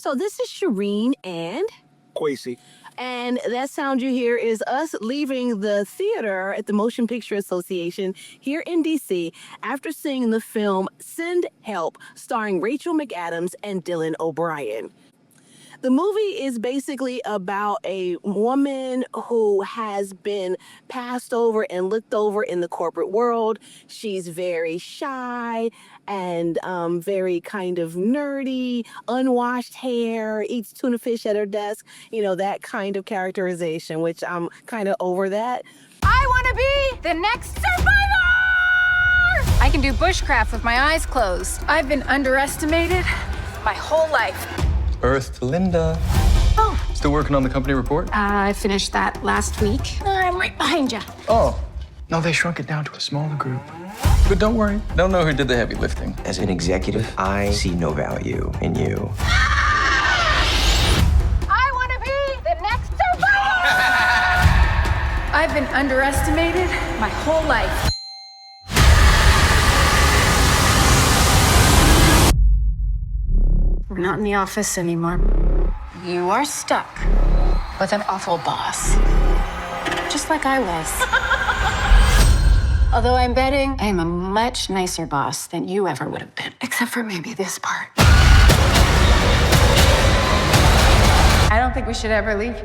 So this is Sherin and Kwesi. And that sound you hear is us leaving the theater at the Motion Picture Association here in D.C. after seeing the film Send Help, starring Rachel McAdams and Dylan O'Brien. The movie is basically about a woman who has been passed over and looked over in the corporate world. She's very shy and very kind of nerdy, unwashed hair, eats tuna fish at her desk, you know, that kind of characterization, which I'm kind of over that. I want to be the next survivor! I can do bushcraft with my eyes closed. I've been underestimated my whole life. Earth to Linda. Oh. Still working on the company report? I finished that last week. I'm right behind you. Oh. No, they shrunk it down to a smaller group. But don't worry, don't know who did the heavy lifting. As an executive, I see no value in you. I want to be the next survivor! I've been underestimated my whole life. We're not in the office anymore. You are stuck with an awful boss. Just like I was. Although I'm betting I am a much nicer boss than you ever would have been. Except for maybe this part. I don't think we should ever leave.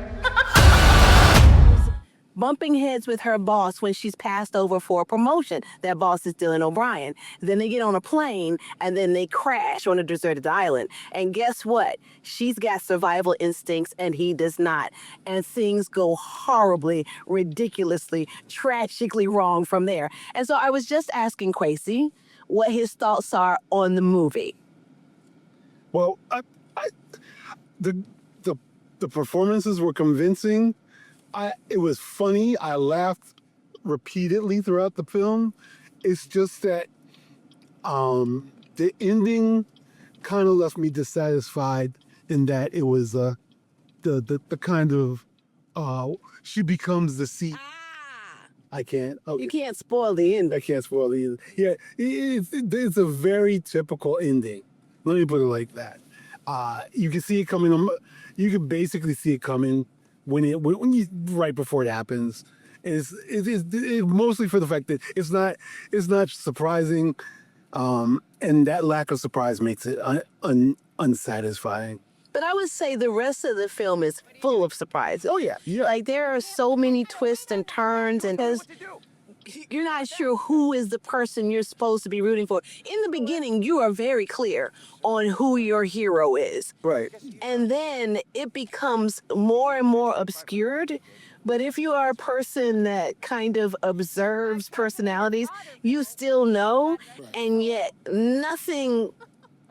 Bumping heads with her boss when she's passed over for a promotion. That boss is Dylan O'Brien. Then they get on a plane and then they crash on a deserted island. And guess what? She's got survival instincts and he does not. And things go horribly, ridiculously, tragically wrong from there. And so I was just asking Kwesi what his thoughts are on the movie. Well, the performances were convincing. It was funny. I laughed repeatedly throughout the film. It's just that the ending kind of left me dissatisfied in that it was the kind of she becomes the seat. I can't. Okay. You can't spoil the ending. I can't spoil the ending. Yeah, it's a very typical ending. Let me put it like that. You can see it coming. You can basically see it coming. When you right before it happens, it's mostly for the fact that it's not surprising, and that lack of surprise makes it unsatisfying. But I would say the rest of the film is full of surprises. Oh yeah. Like there are so many twists and turns, and because you're not sure who is the person you're supposed to be rooting for. In the beginning, you are very clear on who your hero is. Right. And then it becomes more and more obscured. But if you are a person that kind of observes personalities, you still know, and yet nothing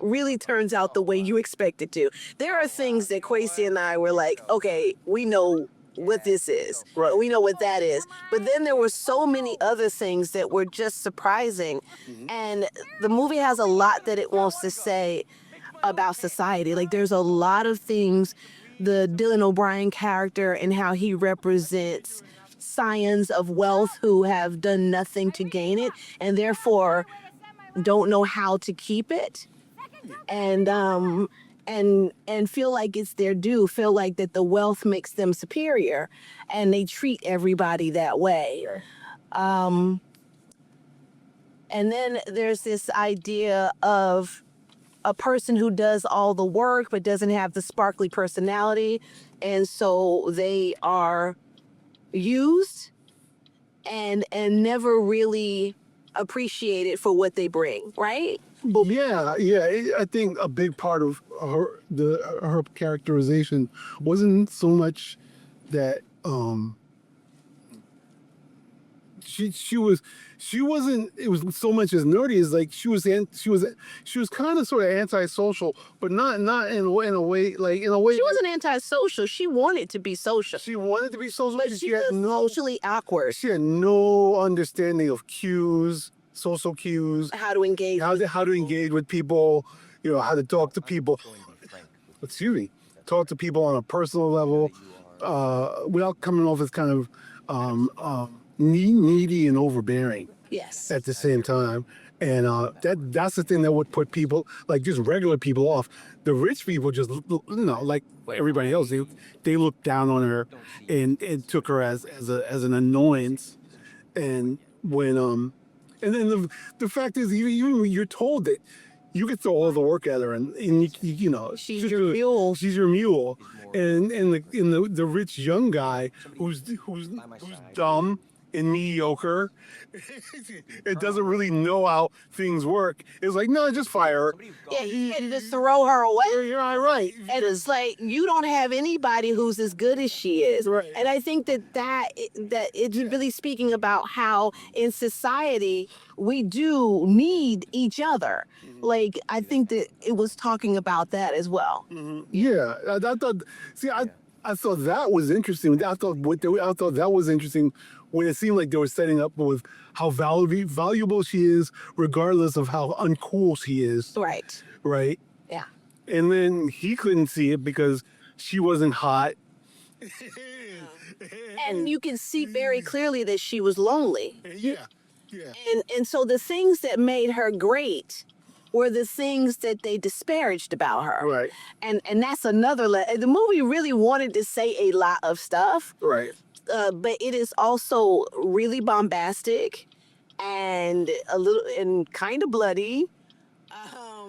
really turns out the way you expect it to. There are things that Kwesi and I were like, okay, we know what this is. Right. We know what that is. But then there were so many other things that were just surprising. And the movie has a lot that it wants to say about society. Like there's a lot of things, the Dylan O'Brien character and how he represents scions of wealth who have done nothing to gain it and therefore don't know how to keep it. And feel like it's their due, feel like that the wealth makes them superior, and they treat everybody that way. And then there's this idea of a person who does all the work but doesn't have the sparkly personality, and so they are used and her really appreciated for what they bring, right? But yeah. I think a big part of her characterization wasn't so much that she wasn't. It was so much as nerdy as like she was kind of sort of antisocial, but not in a way. She wasn't antisocial. She wanted to be social. She wanted to be social, but she was socially awkward. She had no understanding of cues, social cues, how to engage, how to engage with people, you know, how to talk to people. Excuse me, talk to people on a personal level, without coming off as kind of needy and overbearing. Yes. at the same time. And that's the thing that would put people, like just regular people, off. The rich people just, like everybody else, they looked down on her and took her as an annoyance. And when and then the fact is, even when you're told that you can throw all the work at her, and She's your mule. She's your mule, and the rich young guy who's dumb and mediocre, it doesn't really know how things work. It's like, no, just fire her. Yeah, you had to just throw her away. You're all right. And it's like you don't have anybody who's as good as she is. Right. And I think that it's really speaking about how in society we do need each other. Like I think that it was talking about that as well. Yeah, I thought. See, I thought that was interesting. I thought that was interesting when it seemed like they were setting up with how valuable she is, regardless of how uncool she is. Right. Right. Yeah. And then he couldn't see it because she wasn't hot. And you can see very clearly that she was lonely. Yeah. Yeah. And so the things that made her great were the things that they disparaged about her. Right. And that's another the movie really wanted to say a lot of stuff. Right. But it is also really bombastic and a little and kind of bloody.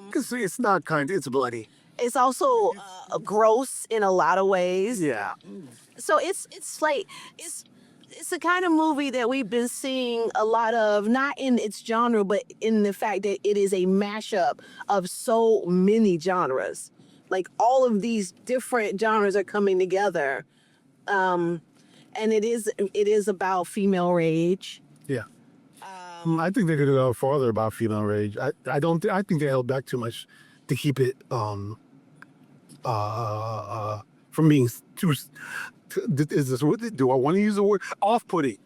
Because it's not it's bloody. It's also gross in a lot of ways. Yeah. So it's like it's the kind of movie that we've been seeing a lot of, not in its genre, but in the fact that it is a mashup of so many genres. Like all of these different genres are coming together. And it is about female rage. Yeah. I think they could have gone farther about female rage. I think they held back too much to keep it from being too. Is this what do I want to use the word off-putting?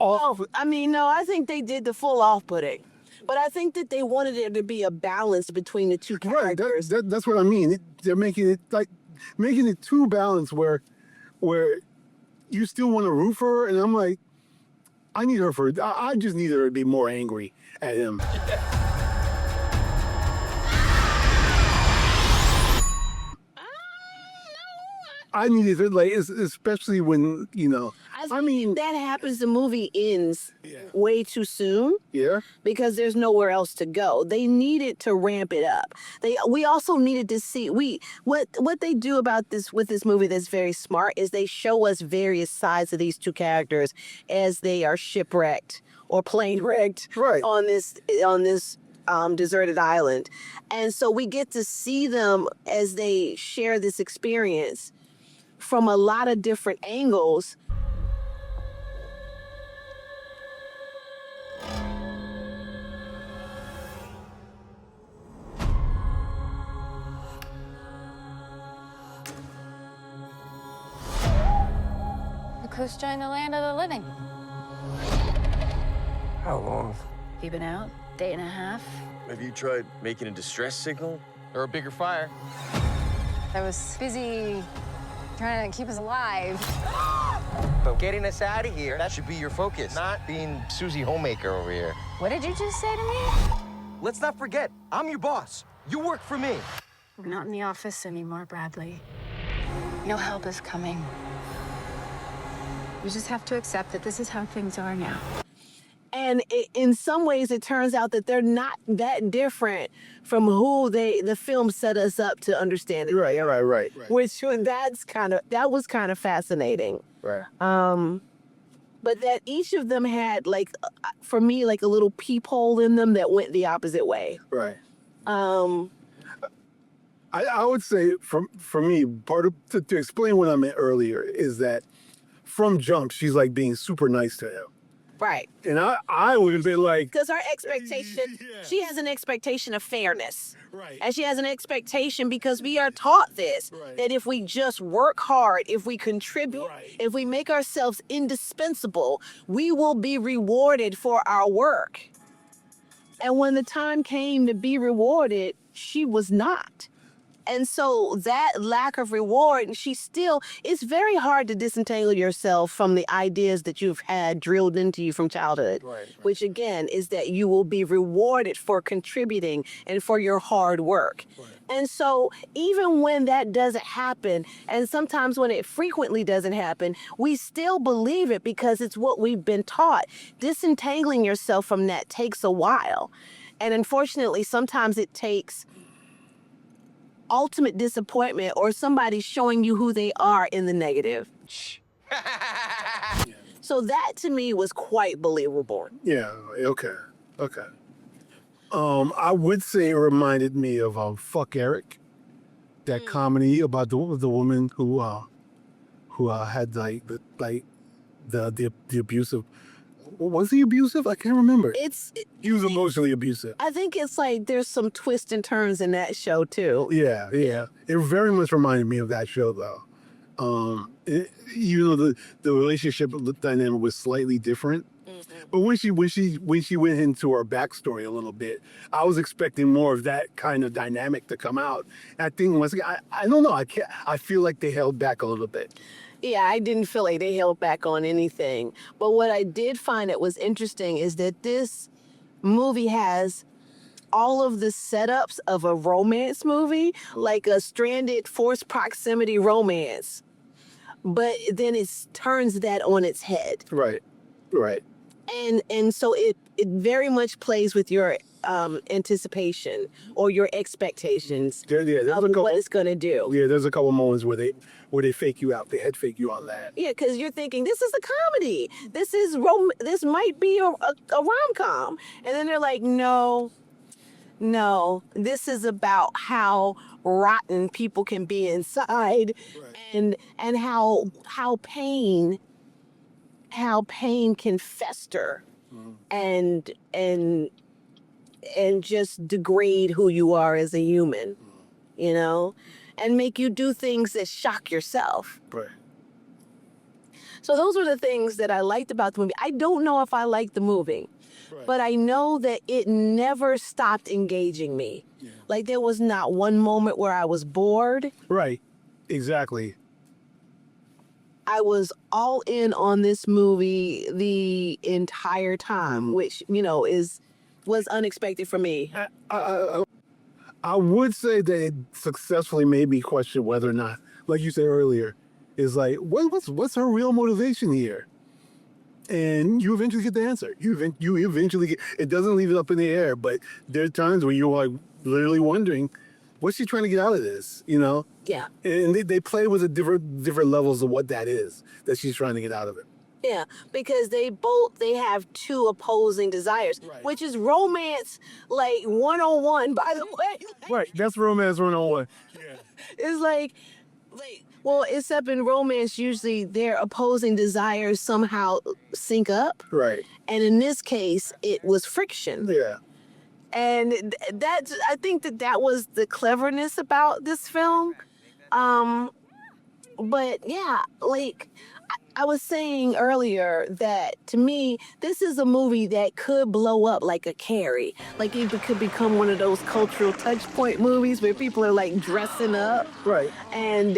No, I think they did the full off-putting. But I think that they wanted there to be a balance between the two characters. Right. That's what I mean. They're making it too balanced where you still want to root for her, and I'm like, I just need her to be more angry at him. I needed her, especially when, that happens, the movie ends way too soon. Yeah. Because there's nowhere else to go. They needed to ramp it up. We also needed to see what they do about this with this movie that's very smart is they show us various sides of these two characters as they are shipwrecked or plane wrecked on this deserted island. And so we get to see them as they share this experience from a lot of different angles. Look who's joined the land of the living. How long? You been out? Day and a half? Have you tried making a distress signal? Or a bigger fire. I was busy trying to keep us alive. But getting us out of here, that should be your focus, not being Susie Homemaker over here. What did you just say to me? Let's not forget, I'm your boss. You work for me. We're not in the office anymore, Bradley. No help is coming. We just have to accept that this is how things are now. And in some ways, it turns out that they're not that different from who the film set us up to understand it. Right. Which that was kind of fascinating. Right. But that each of them had for me, a little peephole in them that went the opposite way. Right. I would say for me, part of to explain what I meant earlier is that from jump, she's being super nice to him. Right. And I would have been like... Because her expectation, she has an expectation of fairness. Right. And she has an expectation because we are taught this, that if we just work hard, if we contribute, if we make ourselves indispensable, we will be rewarded for our work. And when the time came to be rewarded, she was not. And so that lack of reward, and it's very hard to disentangle yourself from the ideas that you've had drilled into you from childhood, which again is that you will be rewarded for contributing and for your hard work. And so even when that doesn't happen, and sometimes when it frequently doesn't happen, we still believe it because it's what we've been taught. Disentangling yourself from that takes a while. And unfortunately, sometimes it takes ultimate disappointment or somebody showing you who they are in the negative. So that to me was quite believable. Yeah. Okay. Okay. I would say it reminded me of Fuck Eric, that comedy about the woman who had the abusive. Was he abusive? I can't remember. He was emotionally abusive. I think it's like there's some twists and turns in that show too. Yeah, yeah. It very much reminded me of that show, though. The relationship dynamic was slightly different. But when she went into her backstory a little bit, I was expecting more of that kind of dynamic to come out. And I think once again, I don't know. I feel like they held back a little bit. Yeah, I didn't feel like they held back on anything. But what I did find that was interesting is that this movie has all of the setups of a romance movie, like a stranded forced proximity romance. But then it turns that on its head. Right. And so it very much plays with your anticipation or your expectations of what it's going to do. Yeah, there's a couple moments where they fake you out. They head fake you on that. Yeah, because you're thinking, this is a comedy. This might be a rom-com. And then they're like, no, this is about how rotten people can be inside, and how pain can fester and just degrade who you are as a human, and make you do things that shock yourself. Right. So those were the things that I liked about the movie. I don't know if I liked the movie, but I know that it never stopped engaging me. Yeah. Like there was not one moment where I was bored. Right. Exactly. I was all in on this movie the entire time, which, was unexpected for me. I would say that it successfully made me question whether or not, like you said earlier, is like, what's her real motivation here? And you eventually get the answer. You eventually get, it doesn't leave it up in the air, but there are times where you're like literally wondering, what's she trying to get out of this, Yeah. And they play with the different levels of what that is that she's trying to get out of it. Yeah, because they have two opposing desires, which is romance, like 101, by the way. Right, that's romance 101. Yeah. It's like, well, except in romance, usually their opposing desires somehow sync up. Right. And in this case, it was friction. Yeah. And I think that was the cleverness about this film. But yeah, like I was saying earlier that to me, this is a movie that could blow up like a Carrie. Like it could become one of those cultural touch point movies where people are like dressing up. Right. And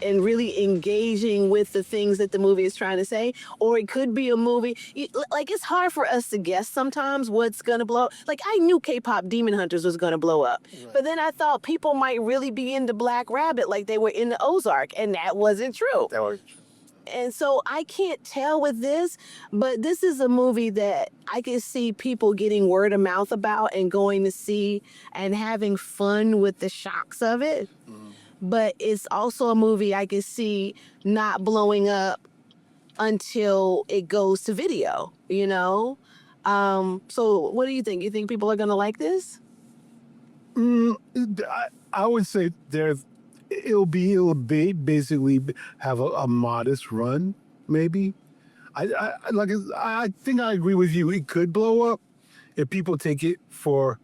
really engaging with the things that the movie is trying to say. Or it could be a movie, like it's hard for us to guess sometimes what's gonna blow up. Like I knew K-pop Demon Hunters was gonna blow up. Right. But then I thought people might really be into Black Rabbit like they were into Ozark, and that wasn't true. And so I can't tell with this, but this is a movie that I can see people getting word of mouth about and going to see and having fun with the shocks of it. But it's also a movie I can see not blowing up until it goes to video, So what do you think? You think people are going to like this? I would say it'll be basically have a modest run, maybe. I think I agree with you. It could blow up if people take it for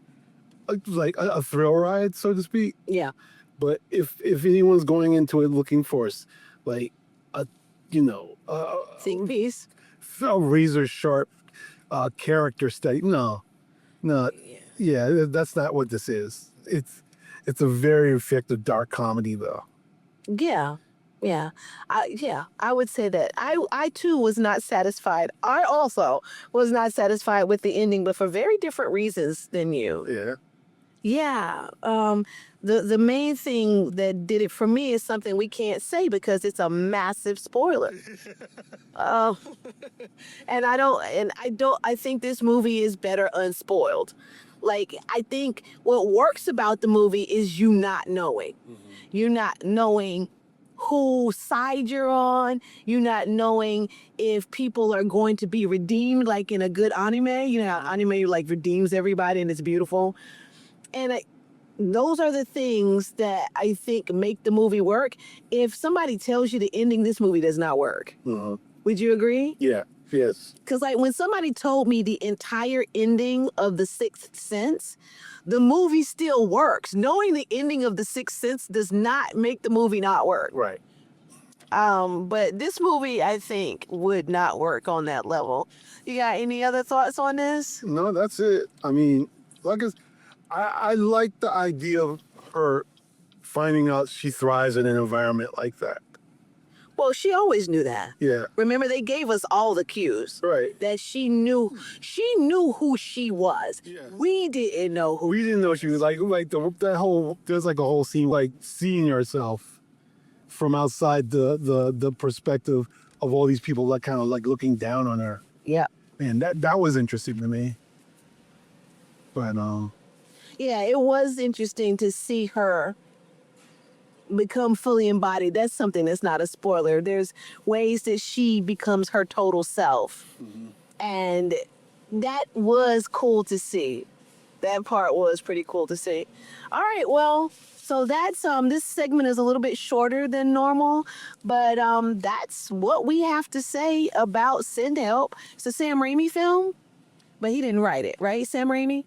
like a thrill ride, so to speak. Yeah. But if anyone's going into it looking for like think piece, a razor sharp character study, no, yeah, that's not what this is. It's a very effective dark comedy, though. Yeah. Yeah. I would say that. I too was not satisfied. I also was not satisfied with the ending, but for very different reasons than you. Yeah. Yeah. The main thing that did it for me is something we can't say because it's a massive spoiler. Uh, I think this movie is better unspoiled. Like, I think what works about the movie is you not knowing. You not knowing whose side you're on. You not knowing if people are going to be redeemed, like in a good anime. You know how anime like redeems everybody and it's beautiful. And those are the things that I think make the movie work. If somebody tells you the ending, this movie does not work. Would you agree? Yeah. Yes. Because like when somebody told me the entire ending of The Sixth Sense, the movie still works. Knowing the ending of The Sixth Sense does not make the movie not work. Right. But this movie, I think, would not work on that level. You got any other thoughts on this? No, that's it. I mean, I like the idea of her finding out she thrives in an environment like that. Well, she always knew that. Yeah. Remember, they gave us all the cues. Right. That she knew who she was. Yeah. We didn't know who. We didn't know she was there's like a whole scene like seeing herself from outside the perspective of all these people like kind of like looking down on her. Yeah. Man, that was interesting to me. But Yeah, it was interesting to see her become fully embodied. That's something that's not a spoiler. There's ways that she becomes her total self. And that was cool to see. That part was pretty cool to see. All right, well, so that's this segment is a little bit shorter than normal, but that's what we have to say about Send Help. It's a Sam Raimi film, but he didn't write it, right? Sam Raimi?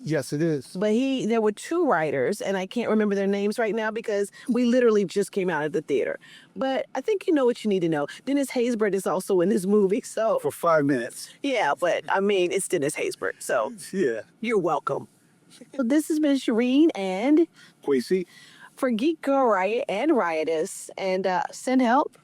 yes, it is. But there were two writers, and I can't remember their names right now because we literally just came out of the theater. But I think you know what you need to know. Dennis Haysbert is also in this movie, so For 5 minutes. yeah. But I mean, it's Dennis Haysbert, so Yeah. you're welcome. So this has been Sherin and Kwesi. for Geek Girl Riot and Riotous, and Send Help.